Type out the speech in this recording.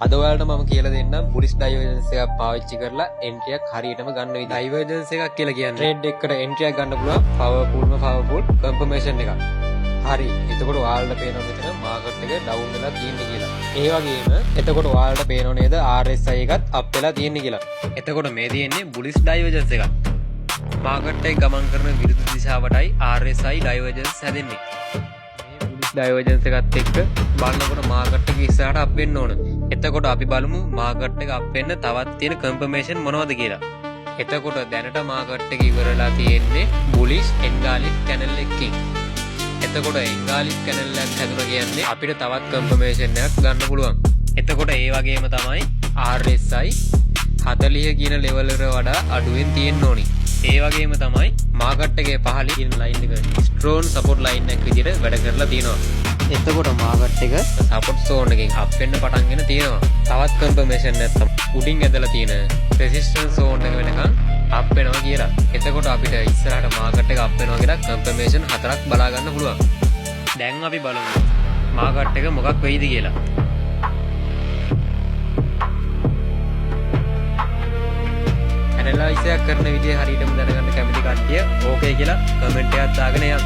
අද ඔයාලට මම කියලා දෙන්නම් බුලිෂ් ඩයිවර්ජන්ස් එකක් පාවිච්චි කරලා එන්ට්‍රි එකක් හරියටම ගන්න විදිහ. ඩයිවර්ජන්ස් එකක් කියලා කියන්නේ ට්‍රේඩ් එකකට එන්ට්‍රි එකක් ගන්න පුළුවන් පවර්ෆුල් කන්ෆර්මේෂන් එකක්. හරි. එතකොට ඔයාලට පේනවා මෙතන මාකට් එක ඩවුන් වෙලා තියෙන්නේ කියලා. ඒ වගේම එතකොට ඔයාලට පේනව නේද RSI එකත් අප් වෙලා තියෙන්නේ කියලා. එතකොට මේ තියෙන්නේ බුලිෂ් ඩයිවර්ජන්ස් එකක්. මාකට් එක ගමන් කරන විරුද්ධ දිශාවටයි RSI ඩයිවර්ජන්ස් හැදෙන්නේ. ඩයිවර්ජන්ස් එකත් එක්ක බලනකොට මාකට් එක ඉස්සරහට අප් වෙන්න ඕන. එතකොට අපි බලමු මාකට් එක අප් වෙන්න තවත් තියෙන කන්ෆර්මේෂන් මොනවද කියලා. එතකොට දැනට මාකට් එක ඉවරලා තියෙන්නේ බුලිෂ් එන්ගාලික් කැනල් එකකින්. එතකොට එන්ගාලික් කැනල් එක හැදුණා කියන්නේ අපිට තවත් කන්ෆර්මේෂන් එකක් ගන්න පුළුවන්. එතකොට ඒ වගේම තමයි RSI 40 කියන ලෙවල් එකට වඩා අඩුවෙන් තියෙන්න ඕනි. ඒ වගේම තමයි මාකට් එකේ පහළින් තියෙන ලයින් එක ස්ට්‍රෝන් සපෝට් ලයින් එකක් විදිහට වැඩ කරලා තියෙනවා. එතකොට මාකට් එක සපෝට් සෝන් එකෙන් අප් වෙන්න පටන්ගෙන තියෙනවා. තවත් කන්ෆර්මේෂන් නැත්තම් උඩින් ඇදලා තියෙන රෙසිස්ටන්ස් සෝන් එක වෙනකන් අප් වෙනවා කියලා. එතකොට අපිට ඉස්සරහට මාකට් එක අප් වෙනවා කියලා කන්ෆර්මේෂන් 4ක් බලා ගන්න පුළුවන්. දැන් අපි බලමු මාකට් එක මොකක් වෙයිද කියලා. ඇනලයිස් කරන විදිය හරියටම දැනගන්න කැමති කට්ටිය ඕකේ කියලා කමෙන්ට් එකක් දාගෙන යන්න.